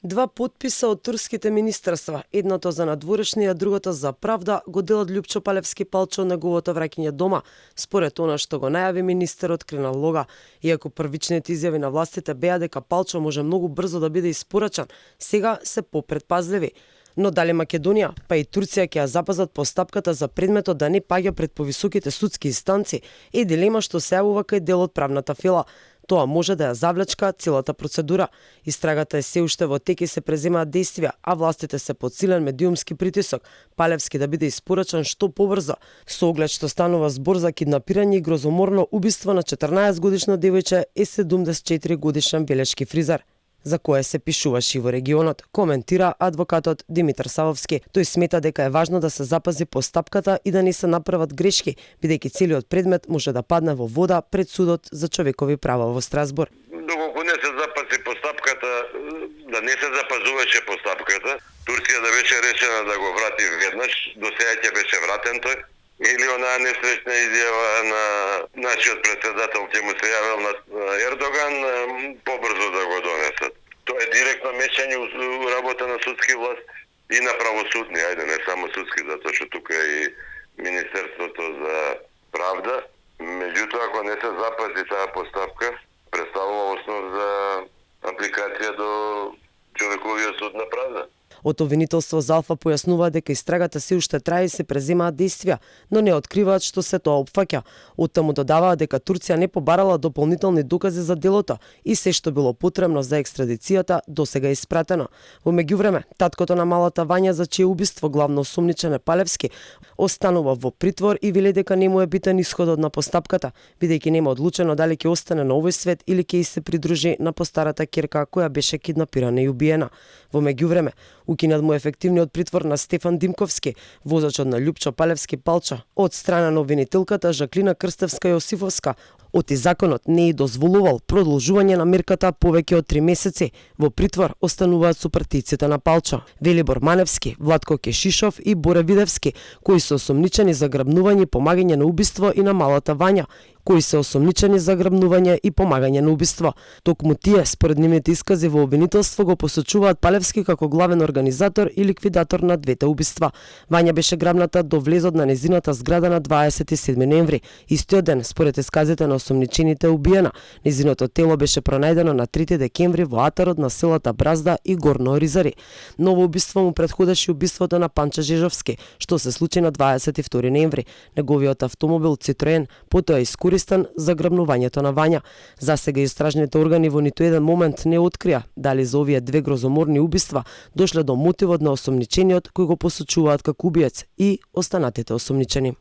Два подписа од турските министерства, едното за надворешни, а другото за правда, го делат Љупчо Палевски Палчо од неговото враќање дома, според она што го најави министерот Кринал Лога. Иако првичните изјави на властите беа дека Палчо може многу брзо да биде испорачан, сега се попредпазливи. Но дали Македонија, па и Турција ќе ја запазат постапката за предметот да не паѓа пред повисоките судски инстанци, е дилема што се јавува кај дел од правната фила. Тоа може да ја завлечка целата процедура. Истрагата е се уште во тек и се преземаат действија, а властите се под силен медиумски притисок Палевски да биде испорачан што побрзо, со оглед што станува збор за киднапирање и грозоморно убиство на 14-годишно девојче и 74-годишен белешки фризер, за кое се пишуваше и во регионот, коментира адвокатот Димитар Савовски. Тој смета дека е важно да се запази постапката и да не се направат грешки, бидејќи целиот предмет може да падне во вода пред судот за човекови права во Страсбург. Доколку не се запази постапката, да не се запазуваше постапката, Турција да беше решена да го врати веднаш, до сега ќе беше вратен тој, или онаа несречна изјава на нашиот председател ќе му се јавил на Ердоган, побрзо да го донесат. Тоа е директно мешање у работа на судски власт и на правосудни, ајде не само судски, затоа што тука е и Министерството за правда. Меѓутоа, ако не се запази таа постапка, представува основ за апликација до човековиот суд на правда. Од обвинителство за Алфа појаснува дека истрагата се уште трае и се преземаат действија, но не откриваат што се тоа опфаќа. Оттаму додаваат дека Турција не побарала дополнителни докази за делото и се што било потребно за екстрадицијата досега е испратено. Во меѓувреме, таткото на малата Вања, за чие убиство главно осомничен е Палевски, останува во притвор и вели дека не му е битен исходот на постапката, бидејќи нема одлучено дали ќе остане на овој свет или ќе се придружи на постарата ќерка која беше киднапирана и убиена. Во меѓувреме, укинат му ефективниот притвор на Стефан Димковски, возачот на Љупчо Палевски Палчо, од страна на обвинителката Жаклина Крстевска Јосифовска. Оти законот не е дозволувал продолжување на мерката повеќе од 3 месеци. Во притвор остануваат сопартиците на Палчо, Велибор Маневски, Владко Кешишов и Боре Видевски, кои се осомничени за грабнување и помагање на убиство, и на малата Вања, кои се осомничени за грабнување и помагање на убиство. Токму тие, според нивните искази во обвинителство, го посочуваат Палевски како главен организатор и ликвидатор на двете убиства. Вања беше грабната до влезот на незината зграда на 27 ноември. Истиот ден, според исказите на осомничените, убиена. Незиното тело беше пронајдено на 3 декември во атарот на селата Бразда и Горно Оризари. Ново убиство му претходеше убиството на Панча Жежовски, што се случи на 22 ноември. Неговиот автомобил Цитроен потоа искористен за грабнувањето на Вања. Засега истражните органи во ниту еден момент не открија дали за овие две грозоморни убиства дошле до мотивот на осомничениот кој го посочуваат како убиец и останатите осомничени.